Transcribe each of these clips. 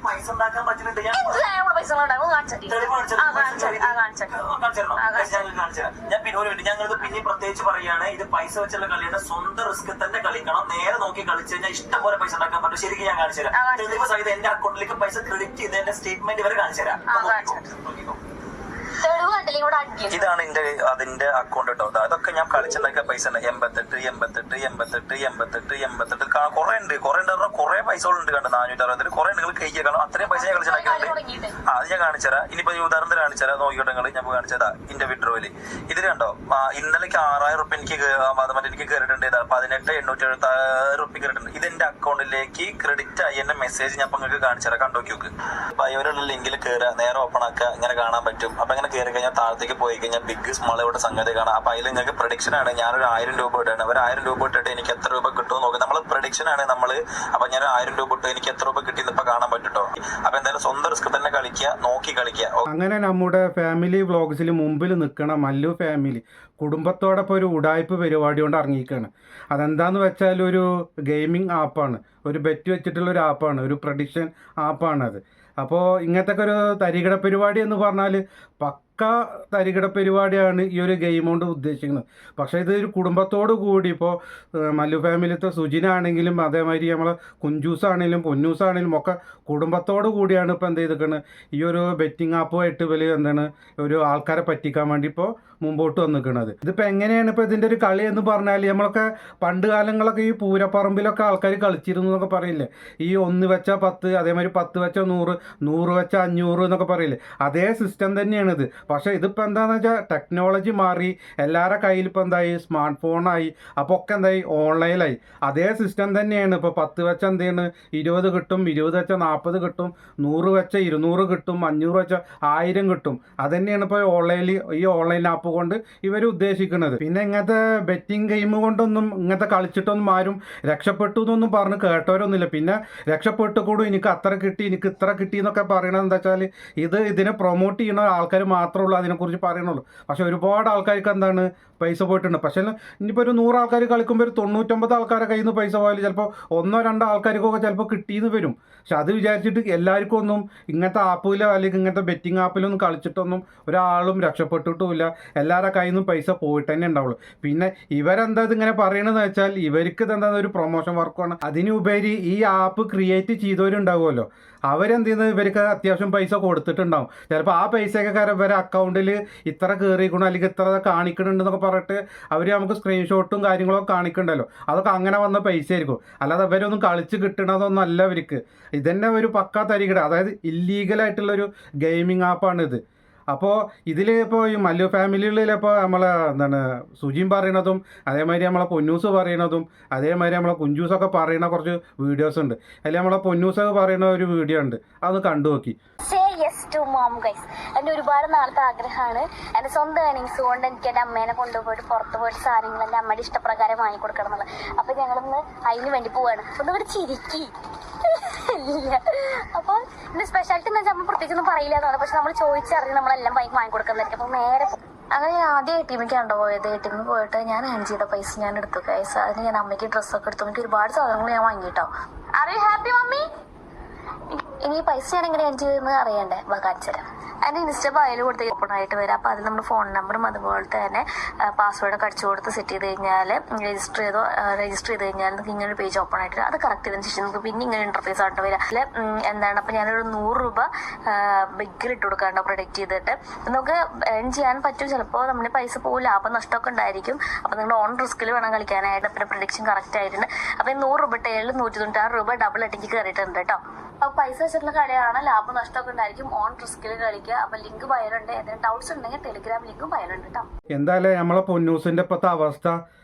പൈസ ഉണ്ടാക്കാൻ പറ്റുന്നുണ്ട്. ഞാൻ പിന്നെ ഒരു ഞങ്ങൾക്ക് പിന്നെ പ്രത്യേകിച്ച് പറയാണ്, ഇത് പൈസ വെച്ചുള്ള കളിയുടെ സ്വന്തം റിസ്ക് തന്നെ കളിക്കണം. നേരെ നോക്കി കളിച്ചു കഴിഞ്ഞാൽ ഇഷ്ടം പോലെ പൈസ ഉണ്ടാക്കാൻ പറ്റും. ശരിക്കും ഞാൻ കാണിച്ചു തരാം. തെളിവ് സഹിതം എന്റെ അക്കൗണ്ടിലേക്ക് പൈസ ക്രെഡിറ്റ് ചെയ്ത് എന്റെ സ്റ്റേറ്റ്മെന്റ് വരെ കാണിച്ചു തരാം. ഇതാണ് അതിന്റെ അക്കൗണ്ട് കേട്ടോ. അതൊക്കെ ഞാൻ കളിച്ചുണ്ടാക്കിയ പൈസ ഉണ്ട്. 88 കുറെ ഉണ്ട് പറഞ്ഞാൽ കുറെ പൈസകളുണ്ട് കണ്ടോ. 460 കുറെ നിങ്ങൾ കഴിക്കണം. അത്രയും പൈസ ഞാൻ കളിച്ചുണ്ടാക്കിയിട്ടുണ്ട്. അത് ഞാൻ കാണിച്ചുതരാം. ഇനിയിപ്പോ ഉദാഹരണത്തിന് കാണിച്ചുതരാം. നോക്കിയോട്ടെ നിങ്ങൾ. ഞാൻ കാണിച്ചതാ എന്റെ വിഡ്രോയില്. ഇതിൽ കണ്ടോ, ഇന്നലേക്ക് 6000 റുപ്യ എനിക്ക് എനിക്ക് കയറിയിട്ടുണ്ട്. 18,876 റുപ്യ കയറിയിട്ടുണ്ട്. ഇതെന്റെ അക്കൗണ്ടിലേക്ക് ക്രെഡിറ്റ് ആയി എന്റെ മെസ്സേജ് ഞാൻ നിങ്ങൾക്ക് കാണിച്ചുതരാം. കണ്ടോക്കി നോക്ക്. അപ്പൊ അവരുടെ ലിങ്കിൽ കയറുക, നേരെ ഓപ്പൺ ആക്കുക, ഇങ്ങനെ കാണാൻ പറ്റും. അപ്പൊ ഇങ്ങനെ കയറി കഴിഞ്ഞാൽ താഴത്തേക്ക് പോയി കഴിഞ്ഞാൽ ബിഗ് സ്മാൾ ഇവിടെ സംഗതി കാണാം. അപ്പൊ അതിൽ നിങ്ങൾക്ക് പ്രഡിക്ഷൻ ആണ്. ഞാനൊരു 1000 രൂപ ഇട്ടാണ്. ഒരു 1000 രൂപ ഇട്ടിട്ട് എനിക്ക് എത്ര രൂപ കിട്ടുമെന്ന് നോക്കാം. നമ്മൾ പ്രഡിക്ഷൻ ആണ് നമ്മള്. അപ്പൊ ഞാൻ 1000 രൂപ ഇട്ട് എനിക്ക് എത്ര രൂപ കിട്ടിയെന്ന് ഇപ്പൊ കാണാൻ പറ്റുട്ടോ. അപ്പൊ എന്തായാലും സ്വന്തം റിസ്ക് തന്നെ കളിക്കുക, നോക്കി കളിക്കുക. അങ്ങനെ നമ്മുടെ ഫാമിലി വ്ളോഗ്സിൽ മുമ്പിൽ നിൽക്കണ മല്ലു ഫാമിലി കുടുംബത്തോടൊപ്പം ഒരു ഉടായ്പ പരിപാടി കൊണ്ട് ഇറങ്ങിയിരിക്കുകയാണ്. അതെന്താന്ന് വെച്ചാൽ ഒരു ഗെയിമിംഗ് ആപ്പാണ്, ഒരു ബെറ്റ് വെച്ചിട്ടുള്ള ഒരു ആപ്പാണ്, ഒരു പ്രഡിക്ഷൻ ആപ്പാണത്. അപ്പോൾ ഇങ്ങനത്തെ ഒരു തരികിട പരിപാടി എന്ന് പറഞ്ഞാൽ പക്ക തരികിട പരിപാടിയാണ് ഈ ഒരു ഗെയിം കൊണ്ട് ഉദ്ദേശിക്കുന്നത്. പക്ഷേ ഇത് ഒരു കുടുംബത്തോടു കൂടി ഇപ്പോൾ മല്ലു ഫാമിലിത്തെ സുജിനാണെങ്കിലും അതേമാതിരി നമ്മളെ കുഞ്ചൂസാണെങ്കിലും പൊന്നൂസാണെങ്കിലും ഒക്കെ കുടുംബത്തോടു കൂടിയാണ് ഇപ്പോൾ എന്ത് ചെയ്തിരിക്കുന്നത്, ഈ ഒരു ബെറ്റിംഗ് ആപ്പുമായിട്ട് വലിയ എന്താണ് ഒരു ആൾക്കാരെ പറ്റിക്കാൻ വേണ്ടി ഇപ്പോൾ മുമ്പോട്ട് വന്നിരിക്കുന്നത്. ഇതിപ്പോൾ എങ്ങനെയാണ് ഇപ്പോൾ ഇതിൻ്റെ ഒരു കളി എന്ന് പറഞ്ഞാൽ, നമ്മളൊക്കെ പണ്ട് കാലങ്ങളൊക്കെ ഈ പൂരപ്പറമ്പിലൊക്കെ ആൾക്കാർ കളിച്ചിരുന്നു എന്നൊക്കെ പറയില്ലേ. ഈ 1 വെച്ചാൽ 10, അതേമാതിരി 10 വെച്ചാൽ 100, 100 വെച്ചാൽ 500 എന്നൊക്കെ പറയില്ലേ. അതേ സിസ്റ്റം തന്നെയാണിത്. പക്ഷേ ഇതിപ്പോൾ എന്താണെന്ന് വെച്ചാൽ ടെക്നോളജി മാറി, എല്ലാവരുടെ കയ്യിൽ ഇപ്പോൾ എന്തായി, സ്മാർട്ട് ഫോണായി. അപ്പോൾ ഒക്കെ എന്തായി, ഓൺലൈനായി. അതേ സിസ്റ്റം തന്നെയാണ്. ഇപ്പോൾ 10 വെച്ചാൽ എന്ത് ചെയ്യണ്, 20 കിട്ടും, 20 വെച്ചാൽ 40 കിട്ടും, 100 വെച്ചാൽ 200 കിട്ടും, 500 വെച്ചാൽ 1000 കിട്ടും. അതുതന്നെയാണ് ഇപ്പോൾ ഈ ഓൺലൈൻ ആപ്പ് കൊണ്ട് ഇവർ ഉദ്ദേശിക്കുന്നത്. പിന്നെ ഇങ്ങനത്തെ ബെറ്റിംഗ് ഗെയിം കൊണ്ടൊന്നും ഇങ്ങനത്തെ കളിച്ചിട്ടൊന്നും ആരും രക്ഷപ്പെട്ടു എന്നൊന്നും പറഞ്ഞ് കേട്ടവരൊന്നുമില്ല. പിന്നെ രക്ഷപ്പെട്ടു കൂടും, എനിക്ക് അത്ര കിട്ടി, എനിക്ക് ഇത്ര കിട്ടി എന്നൊക്കെ പറയണത് എന്താ വെച്ചാൽ ഇതിനെ പ്രൊമോട്ട് ചെയ്യുന്ന ആൾക്കാർ മാത്രമേ ഉള്ളൂ അതിനെക്കുറിച്ച് പറയണുള്ളൂ. പക്ഷെ ഒരുപാട് ആൾക്കാർക്ക് എന്താണ് പൈസ പോയിട്ടുണ്ട്. പക്ഷേ ഇനിയിപ്പോൾ ഒരു 100 ആൾക്കാർ കളിക്കുമ്പോൾ ഒരു 99 ആൾക്കാരെ കയ്യിൽ നിന്ന് പൈസ പോയാൽ ചിലപ്പോൾ 1-2 ആൾക്കാർക്കൊക്കെ ചിലപ്പോൾ കിട്ടിയെന്ന് വരും. പക്ഷെ അത് വിചാരിച്ചിട്ട് എല്ലാവർക്കും ഒന്നും ഇങ്ങനത്തെ ആപ്പിലോ അല്ലെങ്കിൽ ഇങ്ങനത്തെ ബെറ്റിംഗ് ആപ്പിലൊന്നും കളിച്ചിട്ടൊന്നും ഒരാളും രക്ഷപ്പെട്ടിട്ടുമില്ല. എല്ലാവരുടെ കയ്യിൽ നിന്നും പൈസ പോയിട്ട് തന്നെ ഉണ്ടാവുള്ളൂ. പിന്നെ ഇവരെന്താ ഇതിങ്ങനെ പറയണമെന്ന് വെച്ചാൽ ഇവർക്ക് ഇതെന്താ ഒരു പ്രൊമോഷൻ വർക്കാണ്. അതിനുപരി ഈ ആപ്പ് ക്രിയേറ്റ് ചെയ്തവരുണ്ടാവുമല്ലോ, അവരെന്ത് ചെയ്യുന്നത്, ഇവർക്ക് അത്യാവശ്യം പൈസ കൊടുത്തിട്ടുണ്ടാവും. ചിലപ്പോൾ ആ പൈസയൊക്കെ ഇവരെ അക്കൗണ്ടിൽ ഇത്ര കയറിക്കണം അല്ലെങ്കിൽ ഇത്ര കാണിക്കണുണ്ടെന്നൊക്കെ പറഞ്ഞിട്ട് അവർ നമുക്ക് സ്ക്രീൻഷോട്ടും കാര്യങ്ങളൊക്കെ കാണിക്കണ്ടല്ലോ. അതൊക്കെ അങ്ങനെ വന്ന പൈസ ആയിരിക്കും. അല്ലാതെ അവരൊന്നും കളിച്ച് കിട്ടണതൊന്നും അല്ല അവർക്ക്. ഇതന്നെ ഒരു പക്കാ തരികിട, അതായത് ഇല്ലീഗലായിട്ടുള്ളൊരു ഗെയിമിംഗ് ആപ്പാണിത്. അപ്പോൾ ഇതിൽ ഇപ്പോൾ ഈ മല്ലു ഫാമിലികളിലിപ്പോൾ നമ്മളെ എന്താണ് സുജിൻ പറയണതും അതേമാതിരി നമ്മളെ പൊന്നൂസ് പറയണതും അതേമാതിരി നമ്മളെ കുഞ്ചൂസൊക്കെ പറയുന്ന കുറച്ച് വീഡിയോസ് ഉണ്ട്. അതിൽ നമ്മളെ പൊന്നൂസൊക്കെ പറയുന്ന ഒരു വീഡിയോ ഉണ്ട്, അത് കണ്ടു നോക്കി. എൻ്റെ ഒരുപാട് നാളത്തെ ആഗ്രഹമാണ് എൻ്റെ സ്വന്തം ഏണിങ്സ് കൊണ്ട് എനിക്ക് എൻ്റെ അമ്മേനെ കൊണ്ടുപോയിട്ട് പുറത്ത് പോയിട്ട് സാധനങ്ങൾ എൻ്റെ അമ്മയുടെ ഇഷ്ടപ്രകാരം വാങ്ങിക്കൊടുക്കണം എന്നുള്ളത്. അപ്പോൾ ഞങ്ങളിന്ന് അതിന് വേണ്ടി പോവാണ്. ഒന്ന് ഇവിടെ ചിരിക്കി ഇല്ല. അപ്പോൾ ഇതിൻ്റെ സ്പെഷ്യാലിറ്റി എന്ന് വെച്ചാൽ നമ്മൾ പ്രത്യേകിച്ചൊന്നും പറയില്ല എന്നാണ്. പക്ഷെ നമ്മൾ ചോദിച്ചറിഞ്ഞ് നമ്മളെല്ലാം ബൈക്ക് വാങ്ങിക്കൊടുക്കുന്നതായിരിക്കും. അപ്പോൾ നേരെ അങ്ങനെ ഞാൻ ആദ്യം ATM പോയത്. ATM പോയിട്ട് ഞാൻ ഏൺ ചെയ്ത പൈസ ഞാൻ എടുത്തു. പൈസ അതിന് ഞാൻ അമ്മയ്ക്ക് ഡ്രസ്സൊക്കെ എടുത്തു. എനിക്ക് ഒരുപാട് സാധനങ്ങൾ ഞാൻ വാങ്ങിയിട്ടോ. Are you happy mummy? ഇനി ഈ പൈസ ഞാൻ എങ്ങനെ ഏൺ ചെയ്തെന്ന് അറിയണ്ടേ? കാണിച്ചു തരാം. അതിൻ്റെ ഇൻസ്റ്റ ബയോയിൽ കൊടുത്ത് ഓപ്പൺ ആയിട്ട് വരാം. അപ്പോൾ അതിൽ നമ്മൾ ഫോൺ നമ്പറും അതുപോലെ തന്നെ പാസ്വേഡൊക്കെ അടിച്ചു കൊടുത്ത് സെറ്റ് ചെയ്ത് കഴിഞ്ഞാൽ രജിസ്റ്റർ ചെയ്ത് കഴിഞ്ഞാൽ നമുക്ക് ഇങ്ങനെ ഒരു പേജ് ഓപ്പൺ ആയിട്ട് അത് കറക്റ്റ് ചെയ്തതിന് ശേഷം നമുക്ക് പിന്നെ ഇങ്ങനെ ഇൻ്റർഫേസ് ആയിട്ട് വരാം. അതിൽ എന്താണ്, അപ്പോൾ ഞാനൊരു 100 രൂപ ബിഗിൽ ഇട്ട് കൊടുക്കാണ്ടോ പ്രൊഡക്റ്റ് ചെയ്തിട്ട് നമുക്ക് ഏൺ ചെയ്യാൻ പറ്റും. ചിലപ്പോൾ നമ്മുടെ പൈസ പോകും, ലാഭം നഷ്ടമൊക്കെ ഉണ്ടായിരിക്കും. അപ്പോൾ നിങ്ങൾ ഓൺ റിസ്കിൽ വേണം കളിക്കാനായിട്ട്. പിന്നെ പ്രൊഡിക്ഷൻ കറക്റ്റ് ആയിട്ടുണ്ട്. അപ്പോൾ 100 രൂപ ടേളിൽ 196 രൂപ ഡബിൾ അടിക്ക് കയറിയിട്ടുണ്ട് കേട്ടോ. അപ്പോൾ പൈസ വെച്ചിട്ടുള്ള കളിയാണ്, ലാഭം നഷ്ടമൊക്കെ ഉണ്ടായിരിക്കും. ഓൺ റിസ്കിൽ കളിക്കുക. അപ്പോൾ ലിങ്ക് ബയോണ്ട്. എന്തെങ്കിലും ഡൗട്ട്സ് ഉണ്ടെങ്കിൽ ടെലിഗ്രാം ലിങ്കും ബയോണ്ട് കേട്ടോ. എന്തായാലും നമ്മളെ പൊന്നൂസിൻ്റെ ഇപ്പോഴത്തെ അവസ്ഥ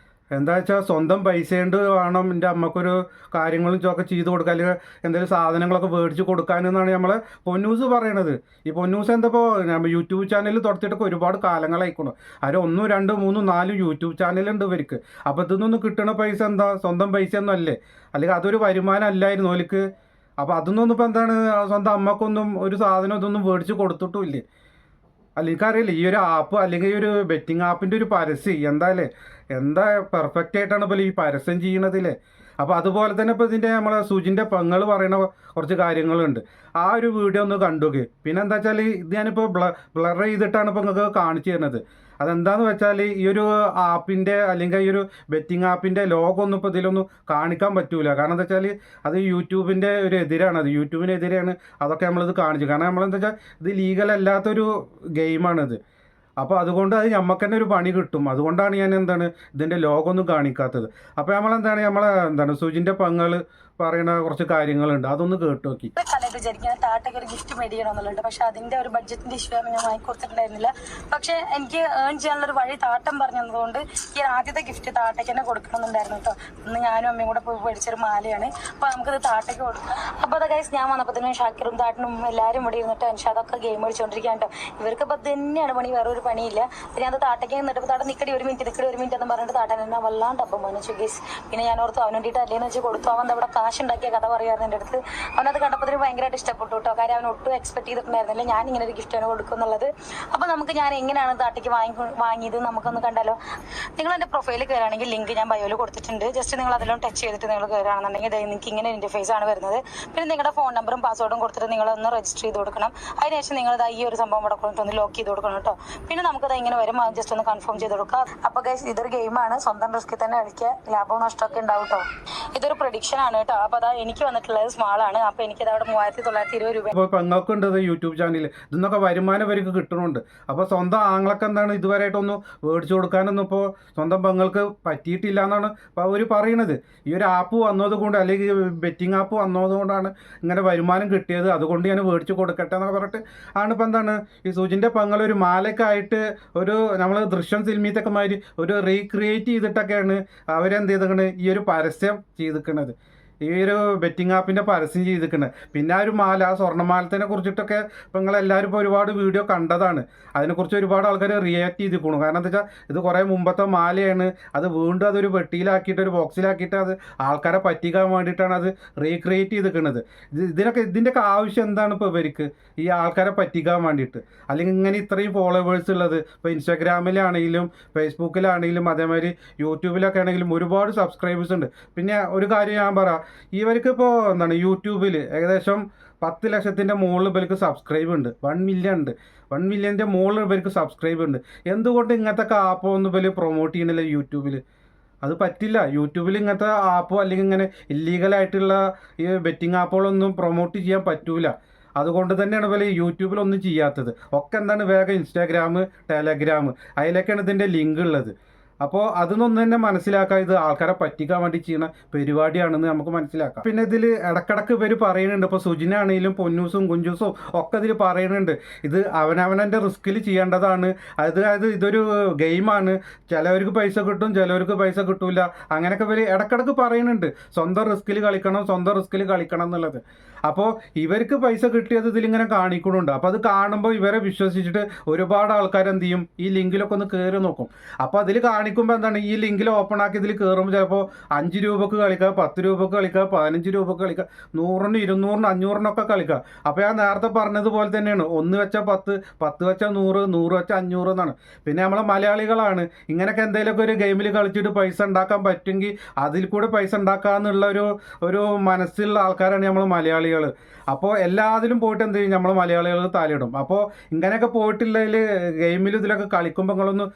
എന്താ വെച്ചാൽ സ്വന്തം പൈസ കൊണ്ട് വേണം എൻ്റെ അമ്മക്കൊരു കാര്യങ്ങളും ഒക്കെ ചെയ്ത് കൊടുക്കുക, അല്ലെങ്കിൽ എന്തെങ്കിലും സാധനങ്ങളൊക്കെ മേടിച്ച് കൊടുക്കാനെന്നാണ് നമ്മളെ പൊന്നൂസ് പറയണത്. ഈ പൊന്നൂസ് എന്തപ്പോൾ യൂട്യൂബ് ചാനൽ തുടത്തിയിട്ടൊക്കെ ഒരുപാട് കാലങ്ങളായിക്കണം. അവർ 1, 2, 3, 4 യൂട്യൂബ് ചാനലുണ്ട് ഇവർക്ക്. അപ്പോൾ ഇതിൽ കിട്ടുന്ന പൈസ എന്താ, സ്വന്തം പൈസ ഒന്നും അല്ലേ, അല്ലെങ്കിൽ അതൊരു വരുമാനം അല്ലായിരുന്നു അവർക്ക്. അപ്പോൾ അതൊന്നും ഇപ്പോൾ എന്താണ്, സ്വന്തം അമ്മക്കൊന്നും ഒരു സാധനം ഇതൊന്നും മേടിച്ച് കൊടുത്തിട്ടുമില്ലേ. അല്ലെങ്കിൽ അറിയില്ല ഈ ഒരു ആപ്പ് അല്ലെങ്കിൽ ഈ ഒരു ബെറ്റിംഗ് ആപ്പിൻ്റെ ഒരു പരസ്യം എന്താ പെർഫെക്റ്റ് ആയിട്ടാണ് ഇപ്പോൾ ഈ പരസ്യം ചെയ്യണതില്ലേ. അപ്പോൾ അതുപോലെ തന്നെ ഇപ്പോൾ ഇതിൻ്റെ നമ്മളെ സുജിൻ്റെ പെങ്ങൾ പറയുന്ന കുറച്ച് കാര്യങ്ങളുണ്ട്. ആ ഒരു വീഡിയോ ഒന്ന് കണ്ടുകെ. പിന്നെ എന്താ വെച്ചാൽ ഇത് ഞാനിപ്പോൾ ബ്ലർ ചെയ്തിട്ടാണ് ഇപ്പോൾ നിങ്ങൾക്ക് കാണിച്ചു തരുന്നത്. അതെന്താണെന്ന് വെച്ചാൽ ഈ ഒരു ആപ്പിൻ്റെ അല്ലെങ്കിൽ ഈ ഒരു ബെറ്റിംഗ് ആപ്പിൻ്റെ ലോഗോ ഒന്നും ഇപ്പോൾ ഇതിലൊന്നും കാണിക്കാൻ പറ്റൂല. കാരണം എന്താ വെച്ചാൽ അത് യൂട്യൂബിൻ്റെ ഒരു എതിരാണ്, അത് യൂട്യൂബിനെതിരെയാണ് അതൊക്കെ നമ്മളിത് കാണിച്ചു. കാരണം നമ്മളെന്താ വെച്ചാൽ ഇത് ലീഗലല്ലാത്തൊരു ഗെയിമാണിത്. അപ്പോൾ അതുകൊണ്ട് അത് നമുക്ക് തന്നെ ഒരു പണി കിട്ടും. അതുകൊണ്ടാണ് ഞാൻ ഇതിൻ്റെ ലോഗോ ഒന്നും കാണിക്കാത്തത്. അപ്പോൾ നമ്മളെ സുജിൻ്റെ പെങ്ങൾ പറയുന്ന കുറച്ച് കാര്യങ്ങളുണ്ട്, അതൊന്ന് കേട്ട് നോക്കി. കലയിട്ട് വിചാരിക്കുന്നത് താട്ടയ്ക്ക് ഒരു ഗിഫ്റ്റ് മേടിക്കണമെന്നുള്ളത്. പക്ഷെ അതിന്റെ ഒരു ബഡ്ജറ്റിന്റെ ഇഷ്യൂ ഞാൻ വാങ്ങിക്കൊടുത്തിട്ടുണ്ടായിരുന്നില്ല. പക്ഷെ എനിക്ക് ഏൺ ചെയ്യാനുള്ള ഒരു വഴി താട്ടം പറഞ്ഞതുകൊണ്ട് ഈ ആദ്യത്തെ ഗിഫ്റ്റ് താട്ടയ്ക്ക് തന്നെ കൊടുക്കണമെന്നുണ്ടായിരുന്നു കേട്ടോ. ഇന്ന് ഞാനും അമ്മയും കൂടെ പോയി മേടിച്ചൊരു മാലയാണ്. അപ്പൊ നമുക്കിത് താട്ടയ്ക്ക് കൊടുക്കാം. അപ്പൊ അത് ഗൈസ് ഞാൻ വന്നപ്പോഴത്തേനും ഷാക്കിറും താട്ടനും എല്ലാവരും ഇവിടെ ഇരുന്നിട്ട് അൻഷാദൊക്കെ ഗെയിം കളിച്ചുകൊണ്ടിരിക്കാൻ കേട്ടോ. ഇവർക്ക് ഇപ്പൊ തന്നെയാണ് പണി, വേറെ ഒരു പണിയില്ല. പിന്നെ അത് താട്ടയ്ക്ക് നിന്നിട്ട് താട്ട നിക്കടി ഒരു മിനിറ്റ് എന്ന് പറഞ്ഞിട്ട് താട്ടൻ എന്നെ വല്ലാണ്ട് അപ്പം വന്നിച്ചു ഗൈസ്. പിന്നെ ഞാൻ ഓർത്തു അവൻ വേണ്ടിയിട്ട് അല്ലേന്ന് വെച്ച് കൊടുത്തു. അവൻ അവിടെ കാശുണ്ടാക്കിയ കഥ പറയായിരുന്നു എൻ്റെ അടുത്ത്. അവനത് കണ്ടപ്പോൾ ഭയങ്കരമായിട്ട് ഇഷ്ടപ്പെട്ടു കേട്ടോ. കാര്യം അവൻ ഒട്ടും എക്സ്പെക്ട് ചെയ്തിട്ടുണ്ടായിരുന്നില്ല ഞാൻ ഇങ്ങനെ ഒരു ഗിഫ്റ്റ് ആണ് കൊടുക്കുന്നുള്ളത്. അപ്പോൾ നമുക്ക് ഞാൻ എങ്ങനെയാണ് താട്ടിക്ക് വാങ്ങിയത് നമുക്കൊന്ന് കണ്ടാലോ. നിങ്ങൾ എൻ്റെ പ്രൊഫൈലിൽ കയറുകയാണെങ്കിൽ ലിങ്ക് ഞാൻ ബയോയിൽ കൊടുത്തിട്ടുണ്ട്. ജസ്റ്റ് നിങ്ങൾ അതിലും ടച്ച് ചെയ്തിട്ട് നിങ്ങൾ കയറുകയാണെന്നുണ്ടെങ്കിൽ നിങ്ങൾക്ക് ഇങ്ങനെ ഇൻ്റർഫേസ് ആണ് വരുന്നത്. പിന്നെ നിങ്ങളുടെ ഫോൺ നമ്പറും പാസ്വേഡും കൊടുത്തിട്ട് നിങ്ങളൊന്ന് രജിസ്റ്റർ ചെയ്ത് കൊടുക്കണം. അതിനുശേഷം നിങ്ങൾ ഈ ഒരു സംഭവം ഇവിടെ കൊണ്ടിട്ടൊന്ന് ലോക്ക് ചെയ്ത് കൊടുക്കണം കേട്ടോ. പിന്നെ നമുക്കത് ഇങ്ങനെ വരും, ജസ്റ്റ് ഒന്ന് കൺഫേം ചെയ്ത് കൊടുക്കുക. അപ്പോൾ ഗൈസ് ഇതൊരു ഗെയിമാണ്, സ്വന്തം റിസ്കിൽ തന്നെ കളിക്കുക. ലാഭവും നഷ്ടമൊക്കെ ഉണ്ടാവും കേട്ടോ. ഇതൊരു പ്രഡിക്ഷൻ ആണ് കേട്ടോ. അപ്പോൾ അതാ എനിക്ക് വന്നിട്ടുള്ളത് സ്മാളാണ്. അപ്പോൾ എനിക്കത് അവിടെ 3920 രൂപ. ഇപ്പോൾ പെങ്ങൾക്കുണ്ട് യൂട്യൂബ് ചാനൽ, ഇതിന്നൊക്കെ വരുമാനം ഇവർക്ക് കിട്ടുന്നുണ്ട്. അപ്പോൾ സ്വന്തം ആങ്ങളൊക്കെ ഇതുവരെയായിട്ടൊന്നും മേടിച്ചു കൊടുക്കാനൊന്നും ഇപ്പോൾ സ്വന്തം പെങ്ങൾക്ക് പറ്റിയിട്ടില്ല എന്നാണ് അവർ പറയണത്. ഈ ഒരു ആപ്പ് വന്നത് കൊണ്ട് അല്ലെങ്കിൽ ബെറ്റിംഗ് ആപ്പ് വന്നത് കൊണ്ടാണ് ഇങ്ങനെ വരുമാനം കിട്ടിയത്. അതുകൊണ്ട് ഞാൻ മേടിച്ചു കൊടുക്കട്ടെ എന്നൊക്കെ പറഞ്ഞിട്ട് ആണ് ഇപ്പോൾ ഈ സുജിൻ്റെ പെങ്ങൾ ഒരു മാലയൊക്കെ ആയിട്ട് ഒരു നമ്മൾ ദൃശ്യം സിനിമീത്തൊക്കെ മാതിരി ഒരു റീക്രിയേറ്റ് ചെയ്തിട്ടൊക്കെയാണ് അവരെന്ത് ചെയ്തിരിക്കണത്, ഈ ഒരു പരസ്യം ചെയ്തിരിക്കണത്. ഈ ഒരു ബെറ്റിംഗ് ആപ്പിൻ്റെ പരസ്യം ചെയ്തിരിക്കുന്നത്. പിന്നെ ആ ഒരു മാല, ആ സ്വർണ്ണമാലത്തിനെ കുറിച്ചിട്ടൊക്കെ ഇപ്പോൾ നിങ്ങളെല്ലാവരും ഇപ്പോൾ ഒരുപാട് വീഡിയോ കണ്ടതാണ്. അതിനെക്കുറിച്ച് ഒരുപാട് ആൾക്കാർ റിയാക്ട് ചെയ്തിരിക്കുന്നു. കാരണം എന്താ വെച്ചാൽ ഇത് കുറേ മുമ്പത്തെ മാലയാണ്, അത് വീണ്ടും അതൊരു പെട്ടിയിലാക്കിയിട്ട് ഒരു ബോക്സിലാക്കിയിട്ട് അത് ആൾക്കാരെ പറ്റിക്കാൻ വേണ്ടിയിട്ടാണ് അത് റീക്രിയേറ്റ് ചെയ്തിരിക്കുന്നത്. ഇതിൻ്റെയൊക്കെ ആവശ്യം എന്താണ് ഇപ്പോൾ ഇവർക്ക്, ഈ ആൾക്കാരെ പറ്റിക്കാൻ വേണ്ടിയിട്ട്? അല്ലെങ്കിൽ ഇങ്ങനെ ഇത്രയും ഫോളോവേഴ്സ് ഉള്ളത് ഇപ്പോൾ ഇൻസ്റ്റാഗ്രാമിലാണെങ്കിലും ഫേസ്ബുക്കിലാണെങ്കിലും അതേമാതിരി യൂട്യൂബിലൊക്കെ ആണെങ്കിലും ഒരുപാട് സബ്സ്ക്രൈബേഴ്സ് ഉണ്ട്. പിന്നെ ഒരു കാര്യം ഞാൻ പറയാം, ഇവർക്കിപ്പോൾ യൂട്യൂബിൽ ഏകദേശം 10 ലക്ഷത്തിൻ്റെ മുകളിൽ ഇവർക്ക് സബ്സ്ക്രൈബ് ഉണ്ട്. 1 മില്യൺ ഉണ്ട്. 1 മില്യൻ്റെ മുകളിൽ ഇവർക്ക് സബ്സ്ക്രൈബ് ഉണ്ട്. എന്തുകൊണ്ട് ഇങ്ങനത്തെ ആപ്പൊന്നും ഇവർ പ്രൊമോട്ട് ചെയ്യണില്ല യൂട്യൂബിൽ? അത് പറ്റില്ല. യൂട്യൂബിൽ ഇങ്ങനത്തെ ആപ്പോ അല്ലെങ്കിൽ ഇങ്ങനെ ഇല്ലീഗലായിട്ടുള്ള ഈ ബെറ്റിംഗ് ആപ്പുകളൊന്നും പ്രൊമോട്ട് ചെയ്യാൻ പറ്റൂല. അതുകൊണ്ട് തന്നെയാണ് ഇവർ യൂട്യൂബിലൊന്നും ചെയ്യാത്തത്. ഒക്കെ വേഗം ഇൻസ്റ്റാഗ്രാം, ടെലഗ്രാം, അതിലൊക്കെയാണ് ഇതിൻ്റെ ലിങ്ക് ഉള്ളത്. അപ്പോൾ അതൊന്നും തന്നെ മനസ്സിലാക്കാം, ഇത് ആൾക്കാരെ പറ്റിക്കാൻ വേണ്ടി ചെയ്യുന്ന പരിപാടിയാണെന്ന് നമുക്ക് മനസ്സിലാക്കാം. പിന്നെ ഇതിൽ ഇടക്കിടക്ക് ഇവർ പറയുന്നുണ്ട്, ഇപ്പോൾ സുജിനാണെങ്കിലും പൊന്നൂസും കുഞ്ചൂസും ഒക്കെ ഇതിൽ പറയുന്നുണ്ട്, ഇത് അവനവൻ്റെ റിസ്കിൽ ചെയ്യേണ്ടതാണ്. അതായത് ഇതൊരു ഗെയിമാണ്, ചിലവർക്ക് പൈസ കിട്ടും, ചിലവർക്ക് പൈസ കിട്ടൂല, അങ്ങനെയൊക്കെ ഇവർ ഇടക്കിടക്ക് പറയുന്നുണ്ട്. സ്വന്തം റിസ്കിൽ കളിക്കണം എന്നുള്ളത്. അപ്പോൾ ഇവർക്ക് പൈസ കിട്ടിയത് ഇതിലിങ്ങനെ കാണിക്കുന്നുണ്ട്. അപ്പോൾ അത് കാണുമ്പോൾ ഇവരെ വിശ്വസിച്ചിട്ട് ഒരുപാട് ആൾക്കാർ എന്ത് ചെയ്യും, ഈ ലിങ്കിലൊക്കെ ഒന്ന് കയറി നോക്കും. അപ്പോൾ അതിൽ കാണിക്കുമ്പോൾ ഈ ലിങ്കിൽ ഓപ്പൺ ആക്കി ഇതിൽ കയറുമ്പോൾ ചിലപ്പോൾ 5 രൂപക്ക് കളിക്കുക, 10 രൂപക്ക് കളിക്കുക, 15 രൂപക്ക് കളിക്കുക, 100-ന് 200-ന് 500-നൊക്കെ കളിക്കുക. അപ്പോൾ ഞാൻ നേരത്തെ പറഞ്ഞതുപോലെ തന്നെയാണ്, 1 വെച്ചാൽ 10, 10 വെച്ചാൽ 100, 100 വെച്ചാൽ 500 എന്നാണ്. പിന്നെ നമ്മളെ മലയാളികളാണ് ഇങ്ങനെയൊക്കെ എന്തെങ്കിലുമൊക്കെ ഒരു ഗെയിമിൽ കളിച്ചിട്ട് പൈസ ഉണ്ടാക്കാൻ പറ്റുമെങ്കിൽ അതിൽ കൂടെ പൈസ ഉണ്ടാക്കാന്നുള്ള ഒരു മനസ്സിലുള്ള ആൾക്കാരാണ് നമ്മൾ മലയാളികൾ. അപ്പോൾ എല്ലാത്തിലും പോയിട്ട് എന്ത് ചെയ്യും, നമ്മൾ മലയാളികൾ തലയിടും. അപ്പോൾ ഇങ്ങനെയൊക്കെ പോയിട്ടുള്ളതിൽ ഗെയിമിൽ ഇതിലൊക്കെ കളിക്കുമ്പോൾ നിങ്ങളൊന്ന്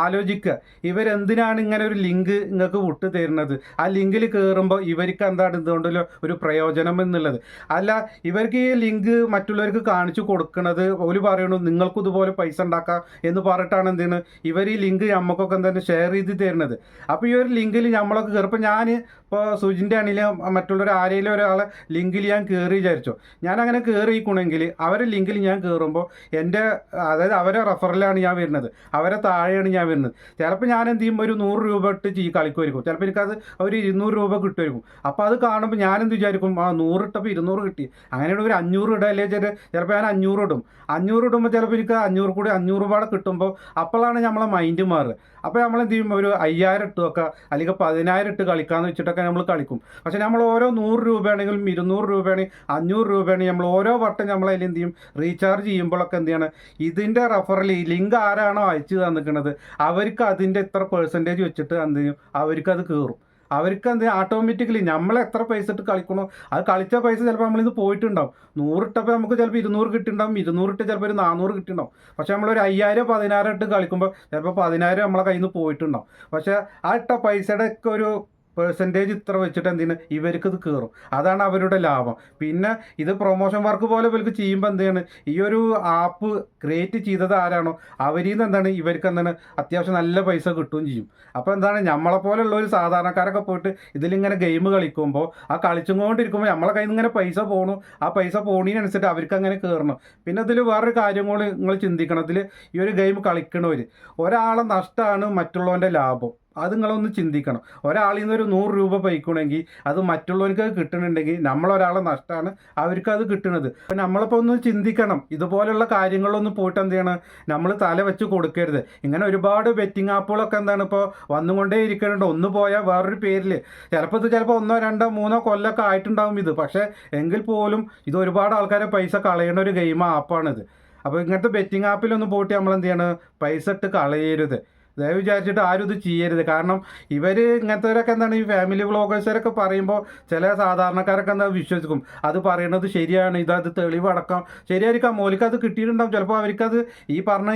ആലോചിക്കുക, ഇവരെന്തിനാണ് ഇങ്ങനെ ഒരു ലിങ്ക് നിങ്ങൾക്ക് വിട്ട് തരുന്നത്? ആ ലിങ്കിൽ കയറുമ്പോൾ ഇവർക്ക് എന്താണ് ഇതുകൊണ്ടല്ലോ ഒരു പ്രയോജനം എന്നുള്ളത്. അല്ല, ഇവർക്ക് ഈ ലിങ്ക് മറ്റുള്ളവർക്ക് കാണിച്ചു കൊടുക്കുന്നത് ഒരു പറയണു നിങ്ങൾക്കും ഇതുപോലെ പൈസ ഉണ്ടാക്കാം എന്ന് പറഞ്ഞിട്ടാണ് എന്താണ് ഇവർ ഈ ലിങ്ക് നമുക്കൊക്കെ എന്താണ് ഷെയർ ചെയ്ത് തരുന്നത്. അപ്പോൾ ഈ ഒരു ലിങ്കിൽ നമ്മളൊക്കെ കയറുമ്പോൾ ഇപ്പോൾ സുജിൻ്റെ ആണെങ്കിലും മറ്റുള്ളവർ ആരെങ്കിലും ഒരാളെ ലിങ്കിൽ ഞാൻ കയറി വിചാരിച്ചോ, ഞാൻ അങ്ങനെ കയറിയിരിക്കണമെങ്കിൽ അവരെ ലിങ്കിൽ ഞാൻ കയറുമ്പോൾ അതായത് അവരെ റെഫറലാണ് ഞാൻ വരുന്നത്, അവരെ താഴെയാണ് ഞാൻ വരുന്നത്. ചിലപ്പോൾ ഞാൻ എന്ത് ചെയ്യും, ഒരു 100 രൂപ ഇട്ട് കളിക്കുമായിരിക്കും, ചിലപ്പോൾ എനിക്കത് ഒരു 200 രൂപ കിട്ടുമായിരിക്കും. അപ്പോൾ അത് കാണുമ്പോൾ ഞാനെന്ത് വിചാരിക്കും, 100 ഇട്ടപ്പോൾ 200 കിട്ടി, അങ്ങനെയാണ് ഒരു 500 ഇടുക. അല്ലെങ്കിൽ ചിലപ്പോൾ ഞാൻ 500 ഇടും. 500 ഇടുമ്പോൾ ചിലപ്പോൾ എനിക്ക് 500 കൂടി 500 രൂപ കിട്ടുമ്പോൾ അപ്പോഴാണ് നമ്മളെ മൈൻഡ് മാറുക. അപ്പോൾ നമ്മളെന്ത് ചെയ്യും, ഒരു 5000 ഇട്ട് വെക്കുക, അല്ലെങ്കിൽ 10000 ഇട്ട് കളിക്കാമെന്ന് വെച്ചിട്ടൊക്കെ നമ്മൾ കളിക്കും. പക്ഷേ നമ്മൾ ഓരോ 100 രൂപയാണെങ്കിലും 200 രൂപയാണെങ്കിൽ 500 രൂപയാണെങ്കിൽ നമ്മൾ ഓരോ വട്ടം നമ്മൾ അതിൽ എന്ത് ചെയ്യും, റീചാർജ് ചെയ്യുമ്പോഴൊക്കെ എന്ത് ചെയ്യണം, ഇതിൻ്റെ റെഫറൽ ലിങ്ക് ആരാണോ അയച്ചു തന്നിരിക്കുന്നത് അവർക്ക് അതിൻ്റെ ഇത്ര പെർസെൻറ്റേജ് വെച്ചിട്ട് എന്ത് ചെയ്യും, അവർക്കത് കയറും. അവർക്ക് എന്ത് ഓട്ടോമാറ്റിക്കലി നമ്മൾ എത്ര പൈസ ഇട്ട് കളിക്കണോ അത് കളിച്ച പൈസ ചിലപ്പോൾ നമ്മളിത് പോയിട്ടുണ്ടാവും. 100 ഇട്ടപ്പോൾ നമുക്ക് ചിലപ്പോൾ 200 കിട്ടിയിട്ടുണ്ടാവും, 200 ഇട്ട് ചിലപ്പോൾ ഒരു 400 കിട്ടിയിട്ടുണ്ടാവും. പക്ഷേ നമ്മളൊരു 5000 10000 ഇട്ട് കളിക്കുമ്പോൾ ചിലപ്പോൾ 10000 നമ്മളെ കയ്യിൽ നിന്ന് പോയിട്ടുണ്ടാവും. പക്ഷേ ആ ഇട്ട പൈസയുടെ ഒക്കെ ഒരു പെർസെൻറ്റേജ് ഇത്ര വെച്ചിട്ട് എന്തിന് ഇവർക്ക് ഇത് കയറും. അതാണ് അവരുടെ ലാഭം. പിന്നെ ഇത് പ്രൊമോഷൻ വർക്ക് പോലെ ഇവർക്ക് ചെയ്യുമ്പോൾ എന്താണ് ഈ ഒരു ആപ്പ് ക്രിയേറ്റ് ചെയ്തത് ആരാണോ അവരിൽ നിന്ന് എന്താണ് ഇവർക്ക് എന്താണ് അത്യാവശ്യം നല്ല പൈസ കിട്ടുകയും ചെയ്യും. അപ്പോൾ എന്താണ് നമ്മളെപ്പോലുള്ള ഒരു സാധാരണക്കാരൊക്കെ പോയിട്ട് ഇതിലിങ്ങനെ ഗെയിം കളിക്കുമ്പോൾ ആ കളിച്ചും കൊണ്ടിരിക്കുമ്പോൾ നമ്മളെ കയ്യിൽ നിന്ന് ഇങ്ങനെ പൈസ പോകണു. ആ പൈസ പോണതിനനുസരിച്ച് അവർക്ക് അങ്ങനെ കയറണം. പിന്നെ ഇതിൽ വേറൊരു കാര്യം കൂടി നിങ്ങൾ ചിന്തിക്കണം. ഇതിൽ ഈ ഒരു ഗെയിം കളിക്കണവർ ഒരാളെ നഷ്ടമാണ് മറ്റുള്ളവൻ്റെ ലാഭം. അത് നിങ്ങളൊന്ന് ചിന്തിക്കണം. ഒരാളിൽ നിന്ന് ഒരു 100 രൂപ പൈക്കണമെങ്കിൽ അത് മറ്റുള്ളവർക്ക് കിട്ടണമെങ്കിൽ നമ്മളൊരാളെ നഷ്ടമാണ് അവർക്കത് കിട്ടുന്നത്. അപ്പം നമ്മളിപ്പോൾ ഒന്ന് ചിന്തിക്കണം. ഇതുപോലുള്ള കാര്യങ്ങളൊന്നും പോയിട്ട് എന്ത് ചെയ്യണം, നമ്മൾ തല വെച്ച് കൊടുക്കരുത്. ഇങ്ങനെ ഒരുപാട് ബെറ്റിംഗ് ആപ്പുകളൊക്കെ എന്താണ് ഇപ്പോൾ വന്നുകൊണ്ടേ ഇരിക്കുന്നുണ്ട്. ഒന്ന് പോയാൽ വേറൊരു പേരിൽ ചിലപ്പോൾ 1, 2, 3 കൊല്ലമൊക്കെ ആയിട്ടുണ്ടാകും ഇത്. പക്ഷേ എങ്കിൽ പോലും ഇത് ഒരുപാട് ആൾക്കാരെ പൈസ കളയുന്ന ഒരു ഗെയിം ആപ്പാണിത്. അപ്പോൾ ഇങ്ങനത്തെ ബെറ്റിംഗ് ആപ്പിലൊന്നും പോയിട്ട് നമ്മൾ എന്ത് ചെയ്യണം, പൈസ ഇട്ട് കളയരുത്. ദയവ് വിചാരിച്ചിട്ട് ആരും ഇത് ചെയ്യരുത്. കാരണം ഇവർ ഇങ്ങനത്തെവരൊക്കെ എന്താണ് ഈ ഫാമിലി വ്ളോഗേഴ്സരൊക്കെ പറയുമ്പോൾ ചില സാധാരണക്കാരൊക്കെ എന്താ വിശ്വസിക്കും അത് പറയുന്നത് ശരിയാണ്, ഇതത് തെളിവടക്കം ശരിയായിരിക്കാം. ഓലിക്കത് കിട്ടിയിട്ടുണ്ടാവും. ചിലപ്പോൾ അവർക്കത് ഈ പറഞ്ഞ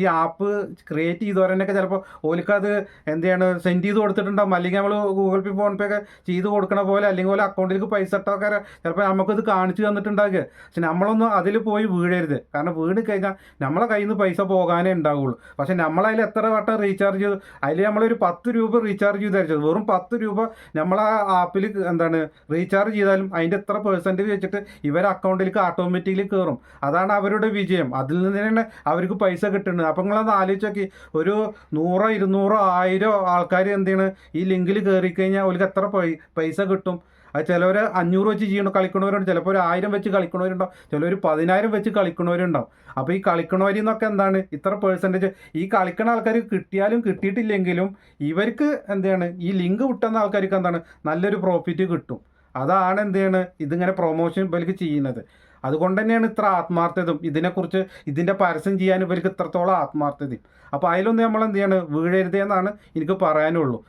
ഈ ആപ്പ് ക്രിയേറ്റ് ചെയ്തവരെന്നൊക്കെ ചിലപ്പോൾ ഓലിക്കത് എന്ത് ചെയ്യാണ് സെൻഡ് ചെയ്ത് കൊടുത്തിട്ടുണ്ടാവും. അല്ലെങ്കിൽ നമ്മൾ ഗൂഗിൾ പേ ഫോൺ പേ ഒക്കെ ചെയ്ത് കൊടുക്കണ പോലെ അല്ലെങ്കിൽ പോലെ അക്കൗണ്ടിലേക്ക് പൈസ ഇട്ടൊക്കെ ചിലപ്പോൾ നമുക്കത് കാണിച്ചു തന്നിട്ടുണ്ടാകുക. പക്ഷെ നമ്മളൊന്നും അതിൽ പോയി വീഴരുത്. കാരണം വീണ് കഴിഞ്ഞാൽ നമ്മളെ കയ്യിൽ നിന്ന് പൈസ പോകാനേ ഉണ്ടാവുള്ളൂ. പക്ഷെ നമ്മളതിൽ എത്ര വട്ടം റീചാർജ് ചെയ്തു, അതിൽ നമ്മളൊരു 10 രൂപ റീചാർജ് ചെയ്തായിരിച്ചത് വെറും 10 രൂപ നമ്മൾ ആ ആപ്പിൽ എന്താണ് റീചാർജ് ചെയ്താലും അതിൻ്റെ എത്ര പെർസെൻറ്റേജ് വെച്ചിട്ട് ഇവരെ അക്കൗണ്ടിലേക്ക് ഓട്ടോമാറ്റിക്കലി കയറും. അതാണ് അവരുടെ വിജയം. അതിൽ നിന്ന് തന്നെ അവർക്ക് പൈസ കിട്ടുന്നത്. അപ്പം നിങ്ങളൊന്ന് ആലോചിച്ച് നോക്കി, ഒരു 100, 200, 1000 ആൾക്കാർ എന്ത് ചെയ്യണം ഈ ലിങ്കിൽ കയറി കഴിഞ്ഞാൽ അവർക്ക് എത്ര പൈസ കിട്ടും. അത് ചിലവർ 500 വെച്ച് കളിക്കണവരുണ്ട്, ചിലപ്പോൾ ഒരു 1000 വെച്ച് കളിക്കണവരുണ്ടാവും, ചിലവർ 10000 വെച്ച് കളിക്കണവരുണ്ടാവും. അപ്പോൾ ഈ കളിക്കണവരിൽ നിന്നൊക്കെ എന്താണ് ഇത്ര പെർസെൻറ്റേജ് ഈ കളിക്കണ ആൾക്കാർ കിട്ടിയാലും കിട്ടിയിട്ടില്ലെങ്കിലും ഇവർക്ക് എന്താണ് ഈ ലിങ്ക് വിട്ടുന്ന ആൾക്കാർക്ക് എന്താണ് നല്ലൊരു പ്രോഫിറ്റ് കിട്ടും. അതാണ് എന്ത് ചെയ്യണത് ഇതിങ്ങനെ പ്രൊമോഷൻ ഇവർക്ക് ചെയ്യുന്നത്. അതുകൊണ്ട് തന്നെയാണ് ഇത്ര ആത്മാർത്ഥതയും ഇതിനെക്കുറിച്ച് ഇതിൻ്റെ പരസ്യം ചെയ്യാൻ ഇവർക്ക് ഇത്രത്തോളം ആത്മാർത്ഥതയും. അപ്പോൾ അതിലൊന്നും നമ്മൾ എന്ത് ചെയ്യണം വീഴരുതേന്നാണ് എനിക്ക് പറയാനുള്ളൂ.